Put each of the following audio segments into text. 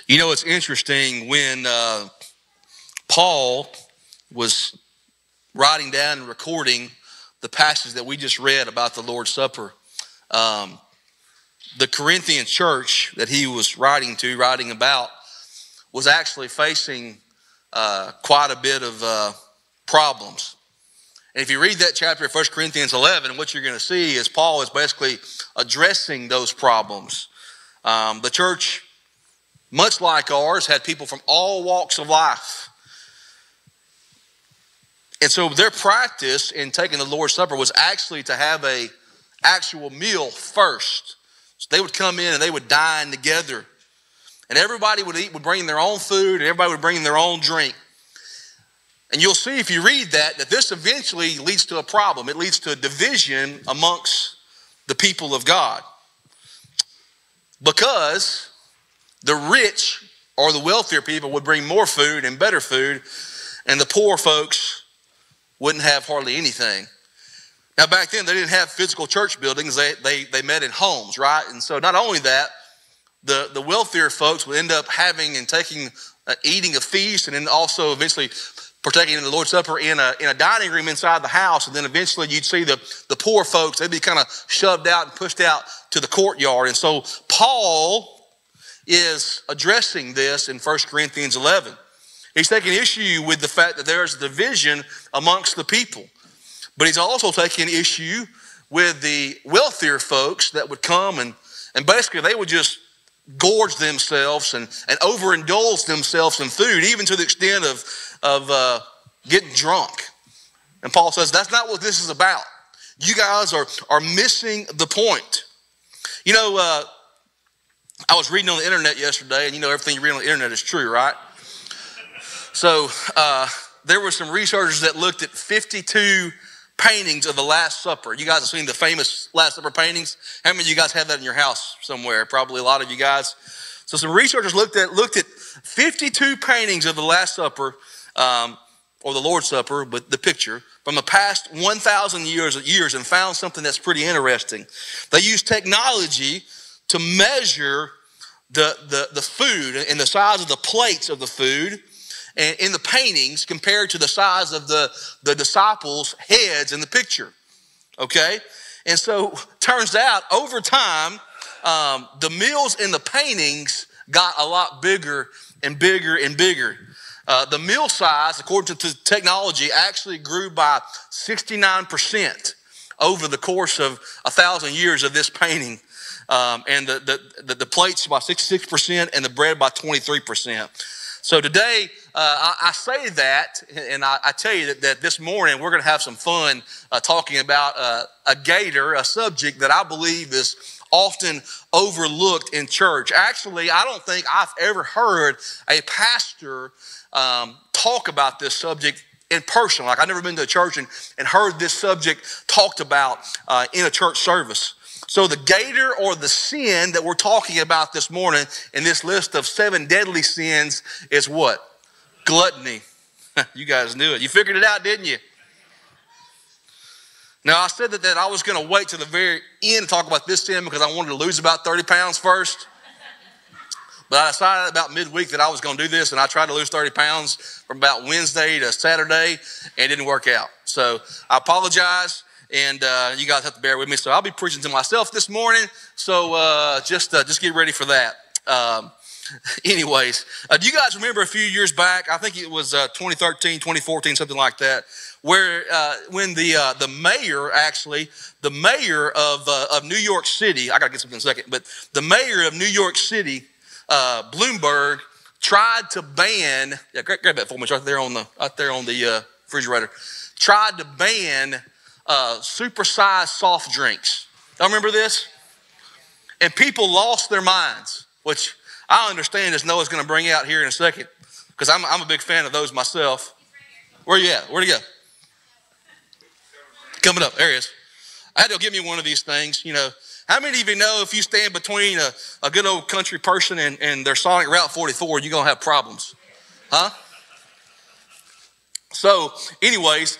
You know, it's interesting when Paul was writing down and recording the passage that we just read about the Lord's Supper. The Corinthian church that he was writing about, was actually facing quite a bit of problems. And if you read that chapter of 1 Corinthians 11, what you're going to see is Paul is basically addressing those problems. The church, much like ours, had people from all walks of life. And so their practice in taking the Lord's Supper was actually to have an actual meal first. So they would come in and they would dine together. And everybody would bring their own food, and everybody would bring their own drink. And you'll see if you read that this eventually leads to a problem. It leads to a division amongst the people of God. Because the rich or the wealthier people would bring more food and better food, and the poor folks wouldn't have hardly anything. Now back then they didn't have physical church buildings. They met in homes, right? And so not only that, the wealthier folks would end up having and taking, eating a feast, and then also eventually partaking in the Lord's Supper in a dining room inside the house. And then eventually you'd see the poor folks, they'd be kind of shoved out and pushed out to the courtyard. And so Paul is addressing this in 1 Corinthians 11. He's taking issue with the fact that there's a division amongst the people. But he's also taking issue with the wealthier folks that would come and basically they would just gorge themselves and overindulge themselves in food, even to the extent of getting drunk. And Paul says, that's not what this is about. You guys are missing the point. You know, I was reading on the internet yesterday, and you know everything you read on the internet is true, right? So there were some researchers that looked at 52 paintings of the Last Supper. You guys have seen the famous Last Supper paintings. How many of you guys have that in your house somewhere? Probably a lot of you guys. So some researchers looked at 52 paintings of the Last Supper, or the Lord's Supper, but the picture from the past 1,000 years, and found something that's pretty interesting. They used technology to measure the food and the size of the plates of the food and in the paintings compared to the size of the disciples' heads in the picture, okay? And so turns out over time, the meals in the paintings got a lot bigger and bigger and bigger. The meal size, according to technology, actually grew by 69% over the course of 1,000 years of this painting. And the plates by 66% and the bread by 23%. So today, I say that, and I tell you that this morning we're going to have some fun talking about a gator, a subject that I believe is often overlooked in church. Actually, I don't think I've ever heard a pastor talk about this subject in person. Like I've never been to a church and heard this subject talked about in a church service. So the gator, or the sin that we're talking about this morning in this list of 7 deadly sins, is what? Gluttony. You guys knew it. You figured it out, didn't you? Now, I said that I was going to wait to the very end to talk about this sin because I wanted to lose about 30 pounds first. But I decided about midweek that I was going to do this, and I tried to lose 30 pounds from about Wednesday to Saturday, and it didn't work out. So I apologize. And you guys have to bear with me. So I'll be preaching to myself this morning. So just get ready for that. Anyways, do you guys remember a few years back? I think it was 2013, 2014, something like that, where when the mayor of New York City, I got to get something in a second, but the mayor of New York City, Bloomberg, tried to ban. Yeah, grab that for me. It's right there on the refrigerator. Tried to ban supersized soft drinks. Y'all remember this? And people lost their minds, which I understand as Noah's going to bring out here in a second, because I'm a big fan of those myself. Where you at? Where'd he go? Coming up. There he is. I had to give me one of these things. You know, how many of you know if you stand between a good old country person and their Sonic Route 44, you're going to have problems? Huh? So, anyways,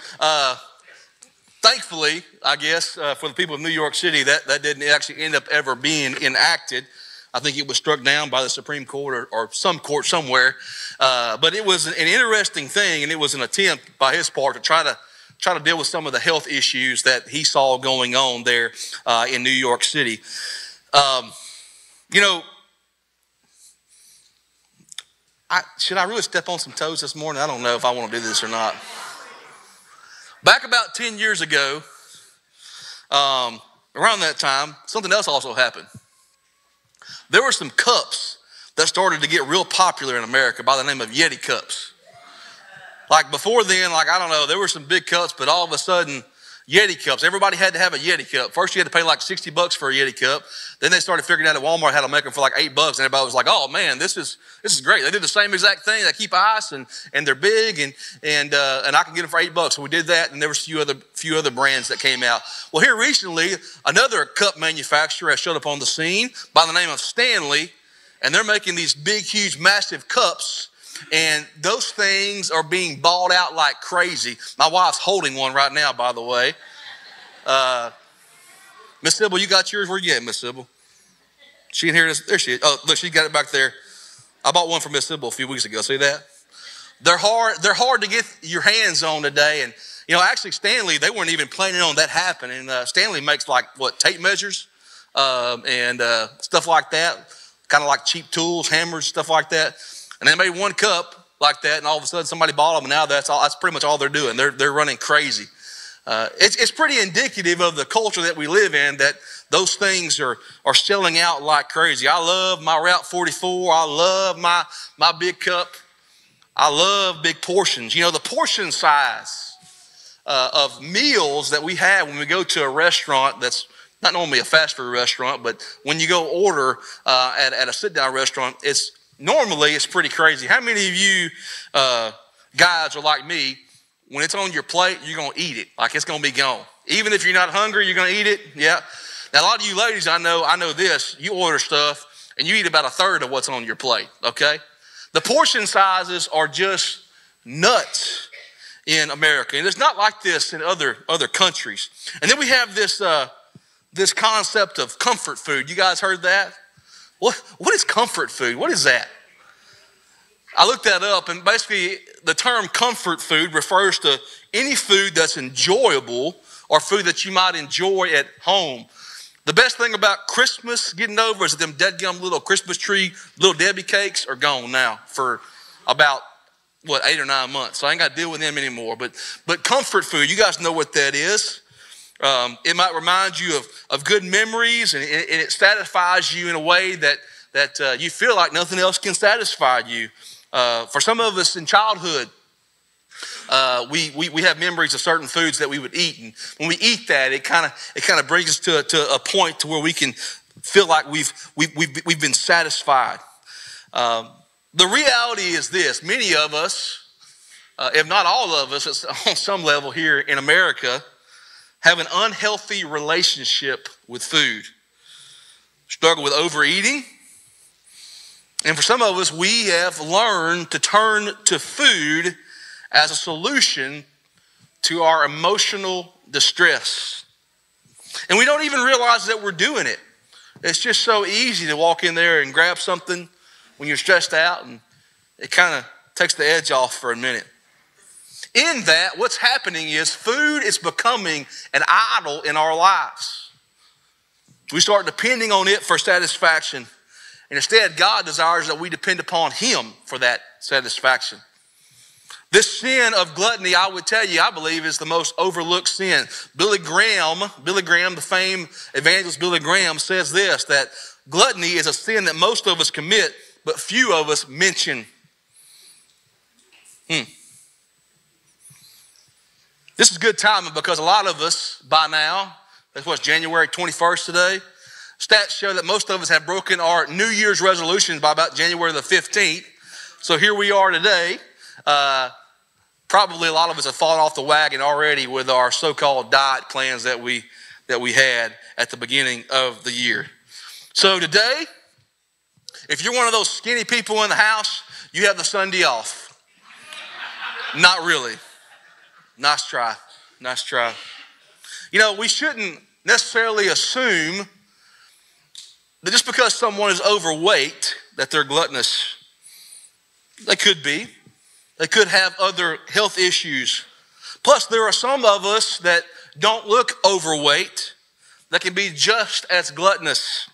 thankfully, I guess, for the people of New York City, that didn't actually end up ever being enacted. I think it was struck down by the Supreme Court or some court somewhere. But it was an interesting thing, and it was an attempt by his part to try to deal with some of the health issues that he saw going on there in New York City. Should I really step on some toes this morning? I don't know if I want to do this or not. Back about 10 years ago, around that time, something else also happened. There were some cups that started to get real popular in America by the name of Yeti cups. Like before then, I don't know, there were some big cups, but all of a sudden, Yeti cups. Everybody had to have a Yeti cup. First, you had to pay like $60 for a Yeti cup. Then they started figuring out at Walmart how to make them for like $8, and everybody was like, "Oh man, this is great." They did the same exact thing. They keep ice and they're big, and I can get them for $8. So we did that, and there was a few other brands that came out. Well, here recently, another cup manufacturer has showed up on the scene by the name of Stanley, and they're making these big, huge, massive cups. And those things are being bought out like crazy. My wife's holding one right now, by the way. Miss Sybil, you got yours? Where you at, Miss Sybil? She can hear this. There she is. Oh, look, she got it back there. I bought one for Miss Sybil a few weeks ago. See that? They're hard to get your hands on today. And, actually Stanley, they weren't even planning on that happening. Stanley makes tape measures and stuff like that. Kind of like cheap tools, hammers, stuff like that. And they made one cup like that, and all of a sudden somebody bought them, and now that's pretty much all they're doing. They're running crazy. It's pretty indicative of the culture that we live in, that those things are selling out like crazy. I love my Route 44. I love my big cup. I love big portions. The portion size of meals that we have when we go to a restaurant that's not normally a fast food restaurant, but when you go order at a sit-down restaurant, it's pretty crazy. How many of you guys are like me? When it's on your plate, you're going to eat it. Like it's going to be gone. Even if you're not hungry, you're going to eat it. Yeah. Now, a lot of you ladies, I know this. You order stuff, and you eat about a third of what's on your plate, okay? The portion sizes are just nuts in America. And it's not like this in other countries. And then we have this concept of comfort food. You guys heard that? What is comfort food? What is that? I looked that up, and basically the term comfort food refers to any food that's enjoyable or food that you might enjoy at home. The best thing about Christmas getting over is that them deadgum little Christmas tree, little Debbie cakes are gone now for about, 8 or 9 months. So I ain't got to deal with them anymore. But comfort food, you guys know what that is. It might remind you of good memories, and it satisfies you in a way that you feel like nothing else can satisfy you. For some of us in childhood, we have memories of certain foods that we would eat, and when we eat that, it kind of brings us to a point to where we can feel like we've been satisfied. The reality is this: many of us, if not all of us, on some level here in America, have an unhealthy relationship with food, struggle with overeating, and for some of us, we have learned to turn to food as a solution to our emotional distress. And we don't even realize that we're doing it. It's just so easy to walk in there and grab something when you're stressed out, and it kind of takes the edge off for a minute. In that, what's happening is food is becoming an idol in our lives. We start depending on it for satisfaction. And instead, God desires that we depend upon Him for that satisfaction. This sin of gluttony, I would tell you, I believe is the most overlooked sin. Billy Graham, the famed evangelist Billy Graham says this, that gluttony is a sin that most of us commit, but few of us mention. This is good timing because a lot of us by now, that's what's January 21st today, stats show that most of us have broken our New Year's resolutions by about January the 15th. So here we are today. Probably a lot of us have fallen off the wagon already with our so-called diet plans that we had at the beginning of the year. So today, if you're one of those skinny people in the house, you have the Sunday off. Not really. Nice try. We shouldn't necessarily assume that just because someone is overweight, that they're gluttonous. They could be. They could have other health issues. Plus, there are some of us that don't look overweight that can be just as gluttonous,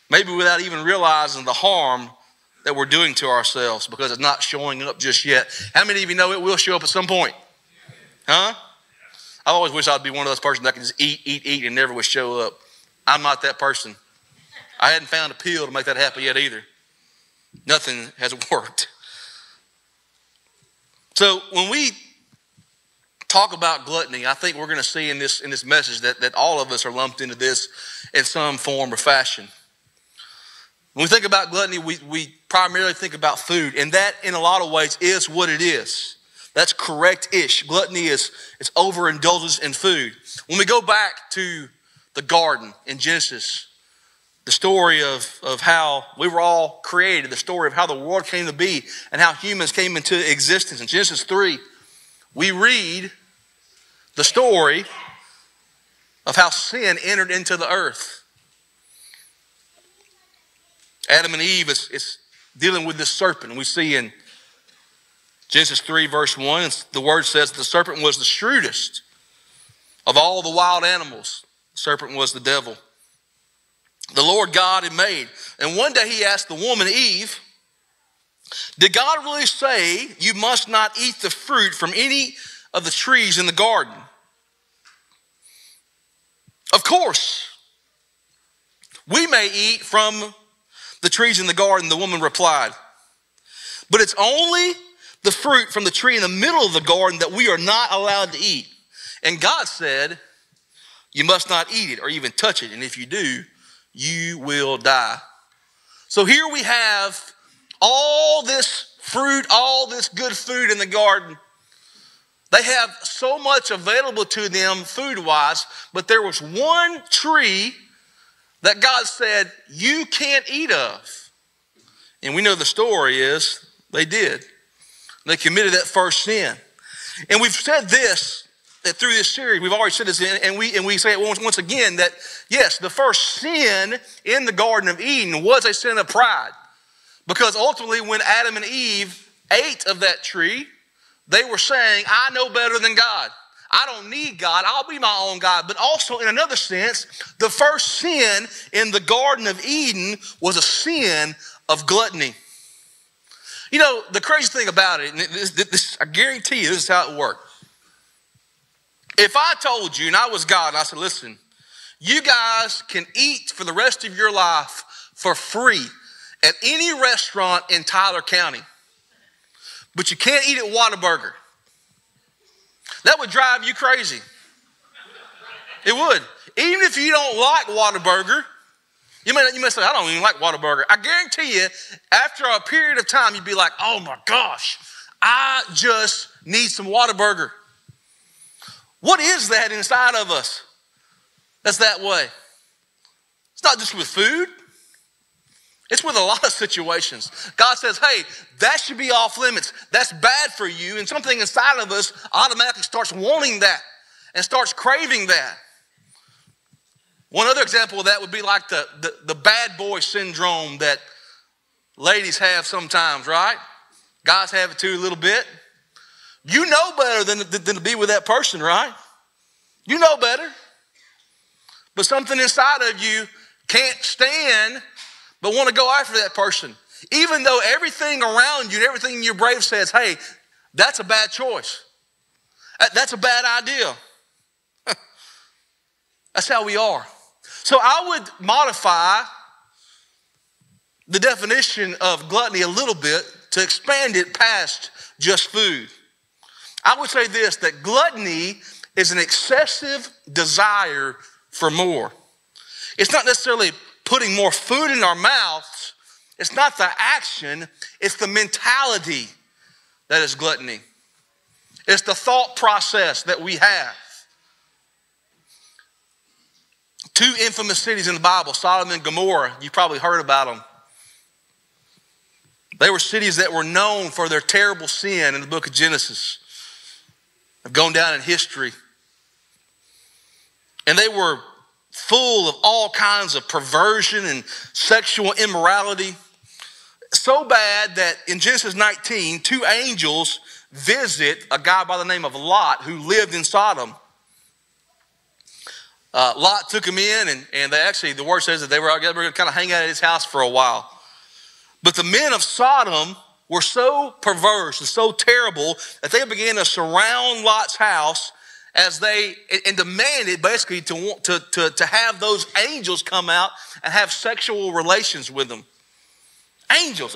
maybe without even realizing the harm that we're doing to ourselves because it's not showing up just yet. How many of you know it will show up at some point? Huh? I always wish I'd be one of those persons that can just eat, and never would show up. I'm not that person. I hadn't found a pill to make that happen yet either. Nothing has worked. So when we talk about gluttony, I think we're going to see in this message that all of us are lumped into this in some form or fashion. When we think about gluttony, we primarily think about food, and that in a lot of ways is what it is. That's correct-ish. Gluttony is overindulgence in food. When we go back to the garden in Genesis, the story of how we were all created, the story of how the world came to be and how humans came into existence. In Genesis 3, we read the story of how sin entered into the earth. Adam and Eve is dealing with this serpent. And we see in Genesis 3 verse 1, the word says the serpent was the shrewdest of all the wild animals. The serpent was the devil. The Lord God had made. And one day he asked the woman Eve, did God really say you must not eat the fruit from any of the trees in the garden? Of course, we may eat from the trees in the garden, the woman replied. But it's only the fruit from the tree in the middle of the garden that we are not allowed to eat. And God said, you must not eat it or even touch it. And if you do, you will die. So here we have all this fruit, all this good food in the garden. They have so much available to them food-wise, but there was one tree that God said, you can't eat of. And we know the story is they did. They committed that first sin. And we've said this, that through this series, we've already said this, and we say it once again, that yes, the first sin in the Garden of Eden was a sin of pride. Because ultimately when Adam and Eve ate of that tree, they were saying, I know better than God. I don't need God. I'll be my own God. But also in another sense, the first sin in the Garden of Eden was a sin of gluttony. You know, the crazy thing about it, and I guarantee you this is how it worked. If I told you and I was God and I said, listen, you guys can eat for the rest of your life for free at any restaurant in Tyler County, but you can't eat at Whataburger. That would drive you crazy. It would. Even if you don't like Whataburger, you may say, I don't even like Whataburger. I guarantee you, after a period of time, you'd be like, oh my gosh, I just need some Whataburger. What is that inside of us that's that way? It's not just with food. It's with a lot of situations. God says, hey, that should be off limits. That's bad for you. And something inside of us automatically starts wanting that and starts craving that. One other example of that would be like the bad boy syndrome that ladies have sometimes, right? Guys have it too a little bit. You know better than to be with that person, right? You know better. But something inside of you can't stand but want to go after that person. Even though everything around you and everything in your brain says, hey, that's a bad choice. That's a bad idea. That's how we are. So I would modify the definition of gluttony a little bit to expand it past just food. I would say this, that gluttony is an excessive desire for more. It's not necessarily putting more food in our mouths. It's not the action, it's the mentality that is gluttony. It's the thought process that we have. Two infamous cities in the Bible, Sodom and Gomorrah, you've probably heard about them. They were cities that were known for their terrible sin in the book of Genesis. Have gone down in history. And they were full of all kinds of perversion and sexual immorality. So bad that in Genesis 19, two angels visit a guy by the name of Lot who lived in Sodom. Lot took him in, and they actually, the word says that they were going to kind of hang out at his house for a while. But the men of Sodom were so perverse and so terrible that they began to surround Lot's house as they and demanded basically to have those angels come out and have sexual relations with them. Angels.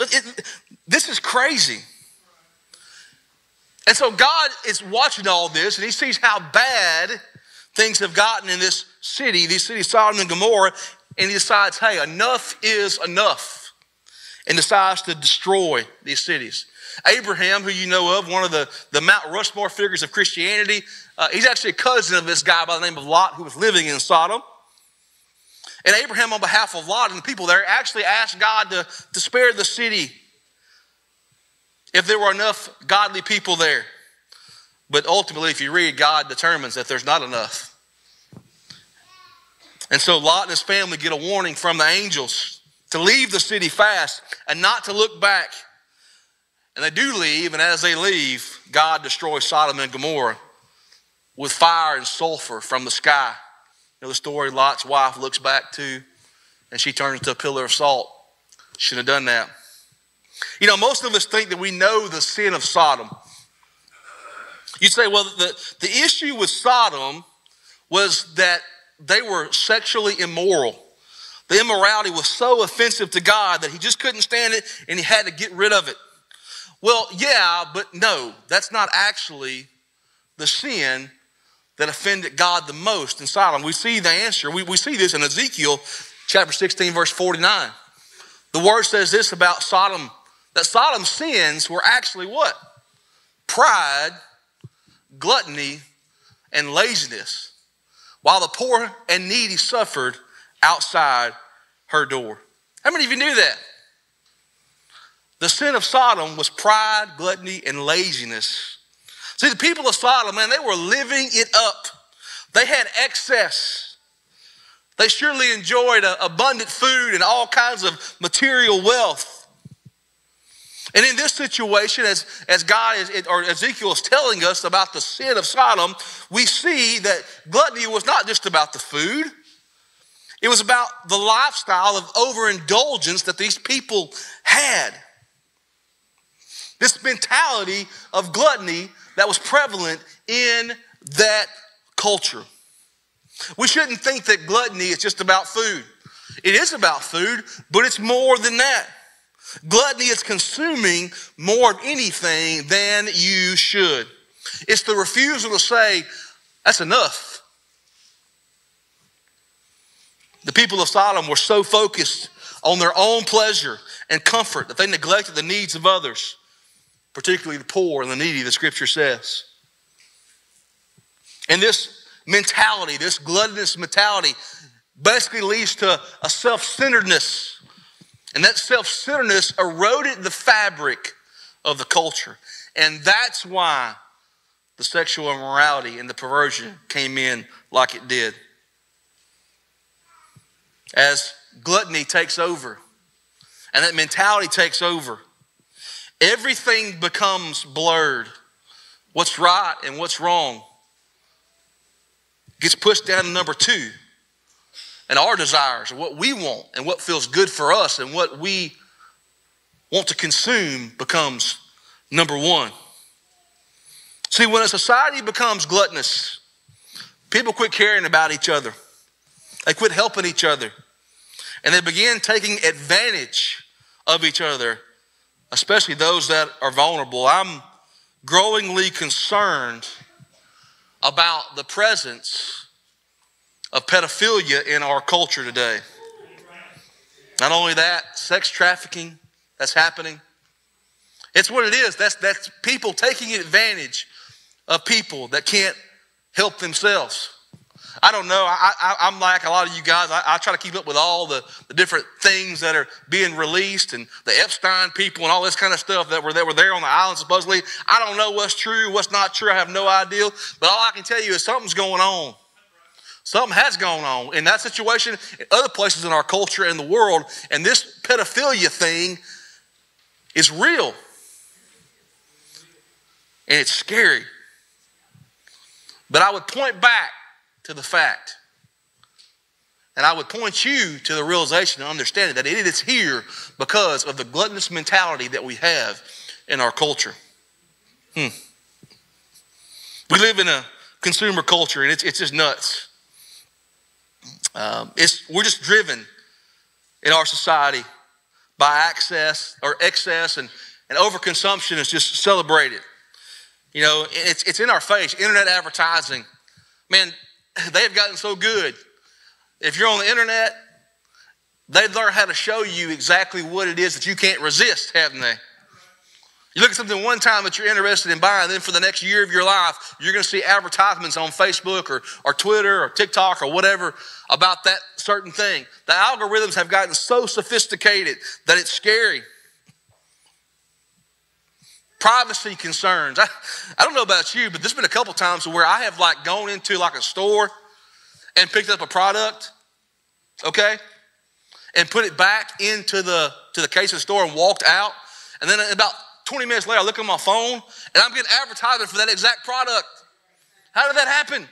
This is crazy. And so God is watching all this, and he sees how bad things have gotten in this city, these cities, Sodom and Gomorrah, and he decides, hey, enough is enough, and decides to destroy these cities. Abraham, who you know of, one of the Mount Rushmore figures of Christianity, he's actually a cousin of this guy by the name of Lot who was living in Sodom. And Abraham, on behalf of Lot and the people there, actually asked God to spare the city if there were enough godly people there. But ultimately, if you read, God determines that there's not enough. And so Lot and his family get a warning from the angels to leave the city fast and not to look back. And they do leave, and as they leave, God destroys Sodom and Gomorrah with fire and sulfur from the sky. You know the story, Lot's wife looks back too, and she turns into a pillar of salt. Shouldn't have done that. You know, most of us think that we know the sin of Sodom. You say, well, the issue with Sodom was that they were sexually immoral. The immorality was so offensive to God that he just couldn't stand it and he had to get rid of it. Well, yeah, but no, that's not actually the sin that offended God the most in Sodom. We see the answer. We see this in Ezekiel chapter 16, verse 49. The word says this about Sodom, that Sodom's sins were actually what? Pride, gluttony, and laziness, while the poor and needy suffered outside her door. How many of you knew that? The sin of Sodom was pride, gluttony, and laziness. See, the people of Sodom, man, they were living it up. They had excess. They surely enjoyed abundant food and all kinds of material wealth. And in this situation, as God is, or Ezekiel is telling us about the sin of Sodom, we see that gluttony was not just about the food. It was about the lifestyle of overindulgence that these people had. This mentality of gluttony that was prevalent in that culture. We shouldn't think that gluttony is just about food. It is about food, but it's more than that. Gluttony is consuming more of anything than you should. It's the refusal to say, that's enough. The people of Sodom were so focused on their own pleasure and comfort that they neglected the needs of others, particularly the poor and the needy, the scripture says. And this mentality, this gluttonous mentality, basically leads to a self-centeredness. And that self-centeredness eroded the fabric of the culture. And that's why the sexual immorality and the perversion came in like it did. As gluttony takes over, and that mentality takes over, everything becomes blurred. What's right and what's wrong gets pushed down to number two. And our desires, what we want and what feels good for us and what we want to consume becomes number one. See, when a society becomes gluttonous, people quit caring about each other. They quit helping each other. And they begin taking advantage of each other, especially those that are vulnerable. I'm growingly concerned about the presence of pedophilia in our culture today. Not only that, sex trafficking that's happening. It's what it is. That's people taking advantage of people that can't help themselves. I don't know. I'm like a lot of you guys. I try to keep up with all the different things that are being released and the Epstein people and all this kind of stuff that were there on the island supposedly. I don't know what's true, what's not true. I have no idea. But all I can tell you is something's going on. Something has gone on in that situation, in other places in our culture and the world, and this pedophilia thing is real. And it's scary. But I would point back to the fact, and I would point you to the realization and understanding that it is here because of the gluttonous mentality that we have in our culture. We live in a consumer culture, and it's just nuts. We're just driven in our society by excess, and overconsumption is just celebrated. You know, it's in our face. Internet advertising, man, they have gotten so good. If you're on the internet, they've learned how to show you exactly what it is that you can't resist, haven't they? You look at something one time that you're interested in buying, then for the next year of your life, you're going to see advertisements on Facebook or Twitter or TikTok or whatever about that certain thing. The algorithms have gotten so sophisticated that it's scary. Privacy concerns. I don't know about you, but there's been a couple times where I have gone into a store and picked up a product, okay, and put it back into the case of the store and walked out, and then about 20 minutes later, I look on my phone, and I'm getting advertisement for that exact product. How did that happen?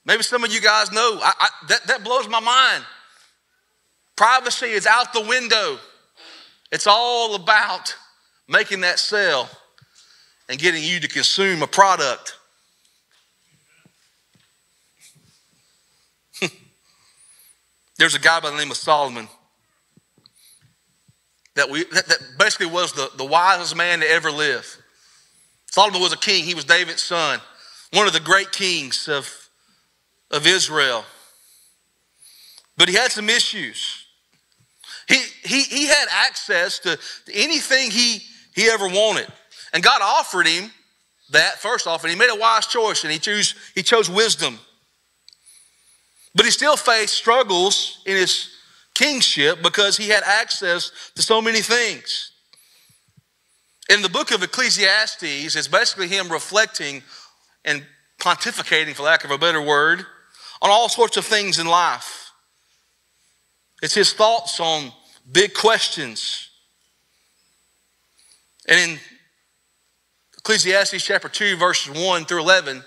Maybe some of you guys know. That blows my mind. Privacy is out the window. It's all about making that sale and getting you to consume a product. There's a guy by the name of Solomon that basically was the wisest man to ever live. Solomon was a king. He was David's son, one of the great kings of Israel. But he had some issues. He had access to anything he ever wanted. And God offered him that first off, and he made a wise choice, and he chose wisdom. But he still faced struggles in his kingship because he had access to so many things. In the book of Ecclesiastes, it's basically him reflecting and pontificating, for lack of a better word, on all sorts of things in life. It's his thoughts on big questions. And in Ecclesiastes chapter 2, verses 1 through 11,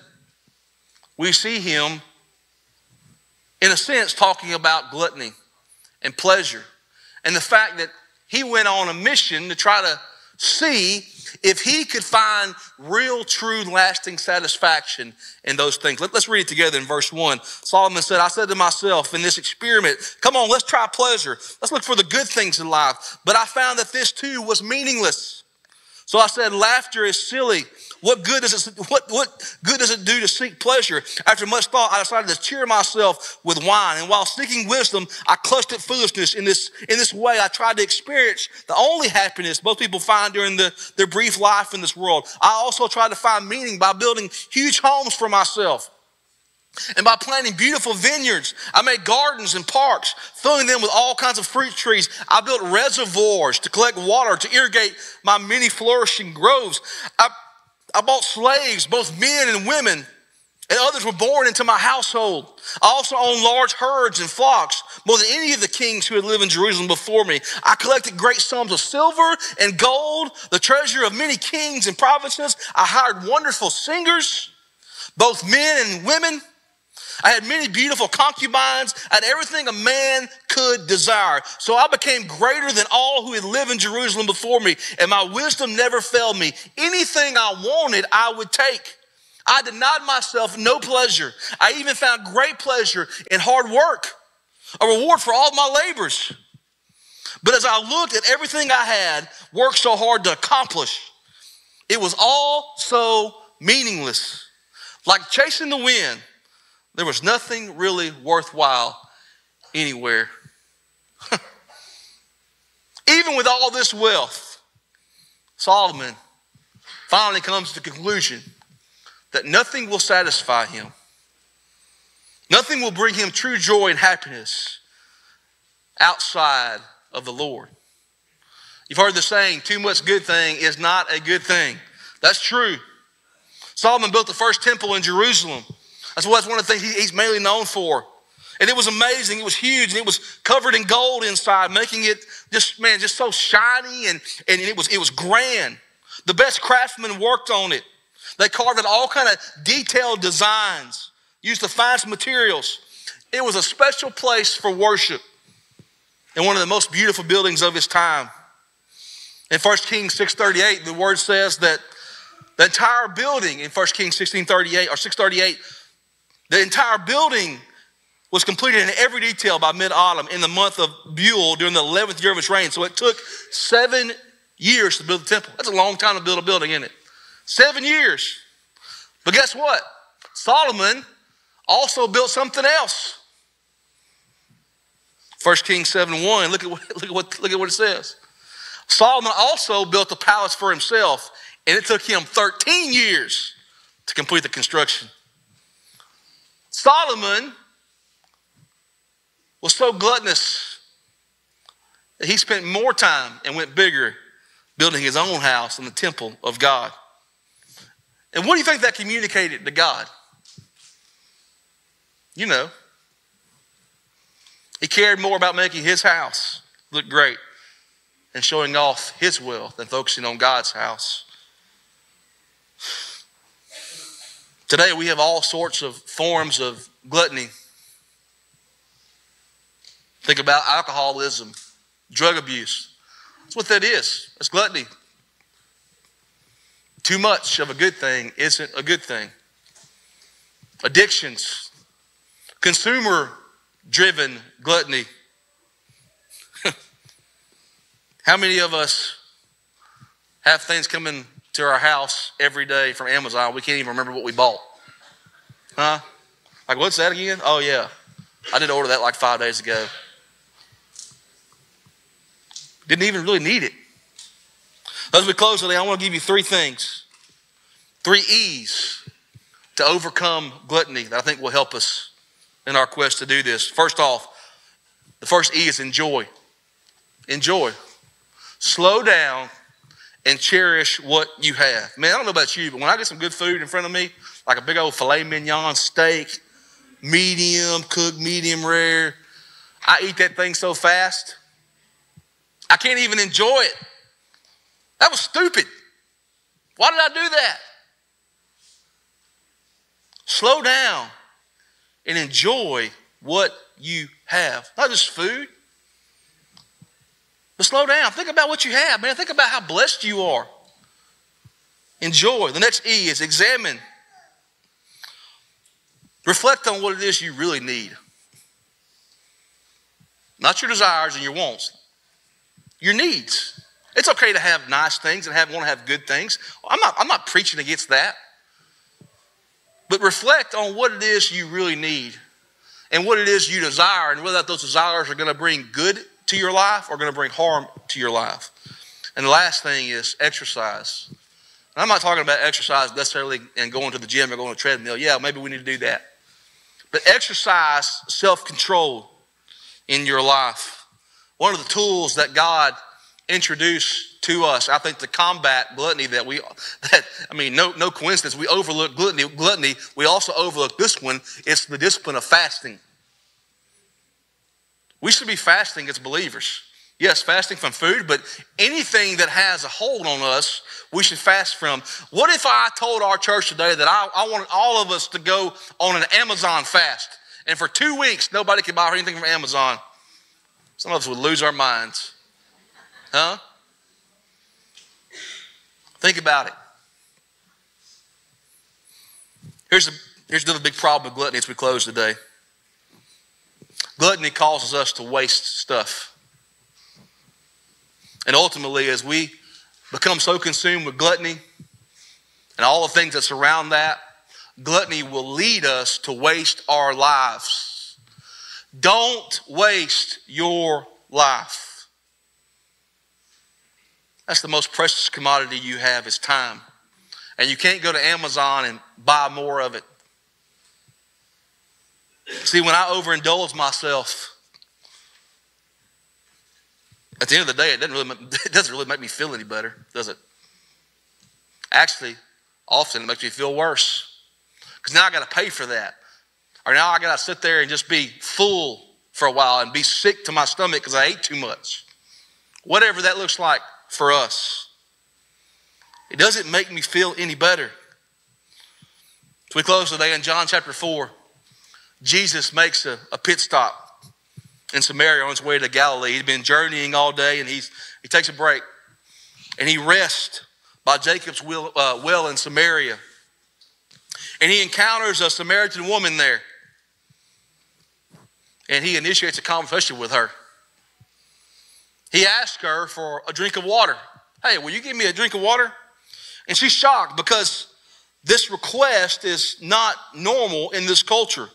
we see him, in a sense, talking about gluttony and pleasure, and the fact that he went on a mission to try to see if he could find real, true, lasting satisfaction in those things. Let's read it together in verse 1. Solomon said, I said to myself in this experiment, come on, let's try pleasure. Let's look for the good things in life. But I found that this too was meaningless. So I said, laughter is silly. What good does it do to seek pleasure? After much thought, I decided to cheer myself with wine. And while seeking wisdom, I clutched at foolishness. In this way, I tried to experience the only happiness most people find during their brief life in this world. I also tried to find meaning by building huge homes for myself. And by planting beautiful vineyards. I made gardens and parks, filling them with all kinds of fruit trees. I built reservoirs to collect water, to irrigate my many flourishing groves. I bought slaves, both men and women, and others were born into my household. I also owned large herds and flocks, more than any of the kings who had lived in Jerusalem before me. I collected great sums of silver and gold, the treasure of many kings and provinces. I hired wonderful singers, both men and women. I had many beautiful concubines. I had everything a man could desire. So I became greater than all who had lived in Jerusalem before me, and my wisdom never failed me. Anything I wanted, I would take. I denied myself no pleasure. I even found great pleasure in hard work, a reward for all my labors. But as I looked at everything I had worked so hard to accomplish, it was all so meaningless. Like chasing the wind. There was nothing really worthwhile anywhere. Even with all this wealth, Solomon finally comes to the conclusion that nothing will satisfy him. Nothing will bring him true joy and happiness outside of the Lord. You've heard the saying, too much good thing is not a good thing. That's true. Solomon built the first temple in Jerusalem. That's one of the things he's mainly known for. And it was amazing. It was huge. And it was covered in gold inside, making it just so shiny. And it was grand. The best craftsmen worked on it. They carved out all kind of detailed designs, used the finest materials. It was a special place for worship and one of the most beautiful buildings of his time. In 1 Kings 6:38, the word says that the entire building in 1 Kings 16:38 or 6:38, the entire building was completed in every detail by mid-autumn in the month of Buell during the 11th year of its reign. So it took 7 years to build the temple. That's a long time to build a building, isn't it? 7 years. But guess what? Solomon also built something else. 1 Kings 7:1, look at what it says. Solomon also built a palace for himself, and it took him 13 years to complete the construction. Solomon was so gluttonous that he spent more time and went bigger building his own house in the temple of God. And what do you think that communicated to God? You know, he cared more about making his house look great and showing off his wealth than focusing on God's house. Today we have all sorts of forms of gluttony. Think about alcoholism, drug abuse. That's what that is. That's gluttony. Too much of a good thing isn't a good thing. Addictions, consumer-driven gluttony. How many of us have things coming to our house every day from Amazon? We can't even remember what we bought. Huh? Like, what's that again? Oh, yeah. I did order that like 5 days ago. Didn't even really need it. As we close today, I want to give you 3 things. 3 E's to overcome gluttony that I think will help us in our quest to do this. First off, the first E is enjoy. Enjoy. Slow down and cherish what you have. Man, I don't know about you, but when I get some good food in front of me, like a big old filet mignon steak, medium, cooked, medium rare, I eat that thing so fast, I can't even enjoy it. That was stupid. Why did I do that? Slow down and enjoy what you have. Not just food, but slow down. Think about what you have, man. Think about how blessed you are. Enjoy. The next E is examine. Reflect on what it is you really need. Not your desires and your wants. Your needs. It's okay to have nice things and want to have good things. I'm not preaching against that. But reflect on what it is you really need and what it is you desire and whether those desires are going to bring good to your life or going to bring harm to your life. And the last thing is exercise. And I'm not talking about exercise necessarily and going to the gym or going to a treadmill. Yeah, maybe we need to do that. But exercise self-control in your life. One of the tools that God introduced to us, I think, to combat gluttony no coincidence, we overlook gluttony. We also overlook this one. It's the discipline of fasting. We should be fasting as believers. Yes, fasting from food, but anything that has a hold on us, we should fast from. What if I told our church today that I wanted all of us to go on an Amazon fast, and for 2 weeks, nobody could buy anything from Amazon? Some of us would lose our minds. Huh? Think about it. Here's another big problem with gluttony as we close today. Gluttony causes us to waste stuff. And ultimately, as we become so consumed with gluttony and all the things that surround that, gluttony will lead us to waste our lives. Don't waste your life. That's the most precious commodity you have is time. And you can't go to Amazon and buy more of it. See, when I overindulge myself, at the end of the day, it doesn't really make me feel any better, does it? Actually, often it makes me feel worse. Because now I got to pay for that. or now I got to sit there and just be full for a while and be sick to my stomach because I ate too much. Whatever that looks like for us. It doesn't make me feel any better. So we close today in John chapter 4. Jesus makes a pit stop in Samaria on his way to Galilee. He'd been journeying all day, and he takes a break. And he rests by Jacob's well in Samaria. And he encounters a Samaritan woman there. And he initiates a conversation with her. He asks her for a drink of water. Hey, will you give me a drink of water? And she's shocked because this request is not normal in this culture.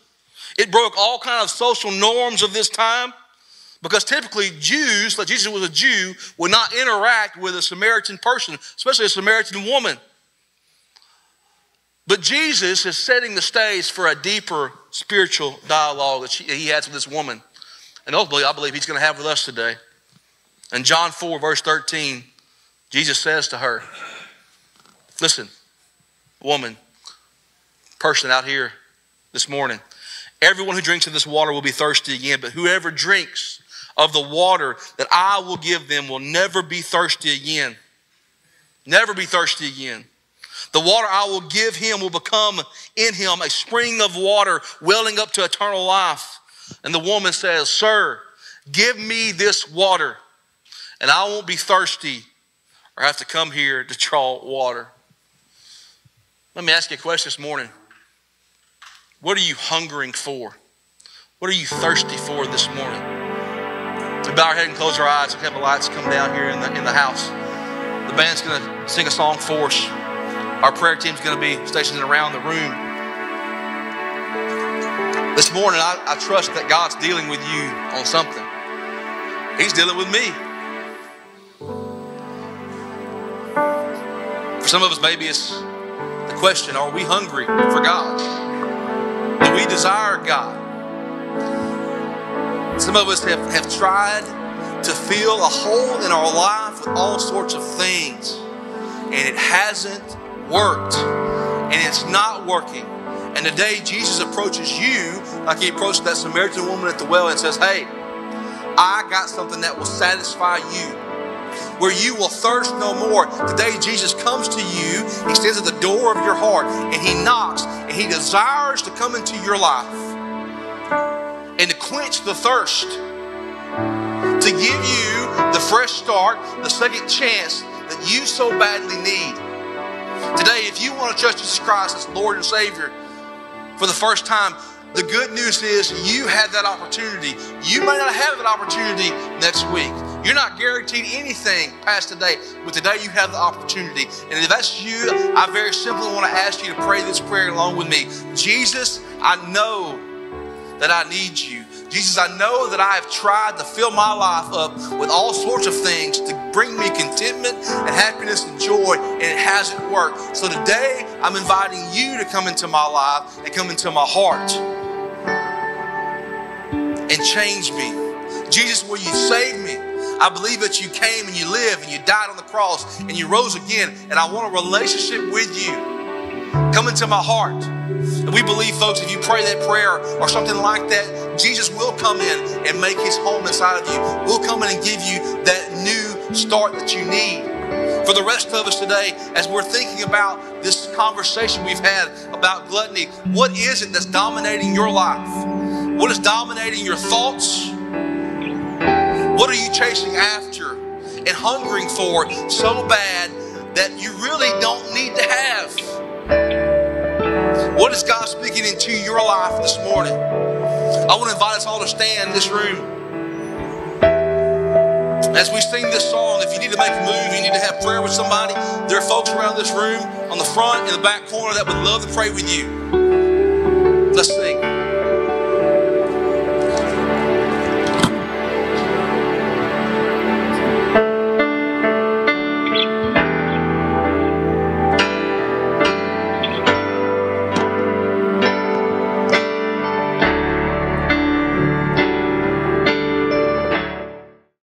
It broke all kinds of social norms of this time because typically Jews, like Jesus was a Jew, would not interact with a Samaritan person, especially a Samaritan woman. But Jesus is setting the stage for a deeper spiritual dialogue that he has with this woman. And ultimately, I believe he's going to have with us today. In John 4, verse 13, Jesus says to her, listen, woman, person out here this morning, everyone who drinks of this water will be thirsty again, but whoever drinks of the water that I will give them will never be thirsty again. Never be thirsty again. The water I will give him will become in him a spring of water welling up to eternal life. And the woman says, sir, give me this water, and I won't be thirsty or have to come here to draw water. Let me ask you a question this morning. What are you hungering for? What are you thirsty for this morning? We bow our head and close our eyes and have the lights come down here in the house. The band's going to sing a song for us. Our prayer team's going to be stationed around the room. This morning, I trust that God's dealing with you on something. He's dealing with me. For some of us, maybe it's the question, are we hungry for God? Do we desire God? Some of us have tried to fill a hole in our life with all sorts of things, and it hasn't worked, and it's not working. And today, Jesus approaches you like he approached that Samaritan woman at the well and says, hey, I got something that will satisfy you, where you will thirst no more. Today, Jesus comes to you. He stands at the door of your heart, and he knocks, and he desires to come into your life and to quench the thirst, to give you the fresh start, the second chance that you so badly need. Today, if you want to trust Jesus Christ as Lord and Savior for the first time, the good news is you have that opportunity. You may not have that opportunity next week. You're not guaranteed anything past today, but today you have the opportunity. And if that's you, I very simply want to ask you to pray this prayer along with me. Jesus, I know that I need you. Jesus, I know that I have tried to fill my life up with all sorts of things to bring me contentment and happiness and joy, and it hasn't worked. So today, I'm inviting you to come into my life and come into my heart and change me. Jesus, will you save me? I believe that you came and you lived and you died on the cross and you rose again, and I want a relationship with you. Come into my heart. And we believe, folks, if you pray that prayer or something like that, Jesus will come in and make his home inside of you. We'll come in and give you that new start that you need. For the rest of us today, as we're thinking about this conversation we've had about gluttony, what is it that's dominating your life? What is dominating your thoughts? What are you chasing after and hungering for so bad that you really don't need to have? What is God speaking into your life this morning? I want to invite us all to stand in this room. As we sing this song, if you need to make a move, you need to have prayer with somebody, there are folks around this room on the front and the back corner that would love to pray with you.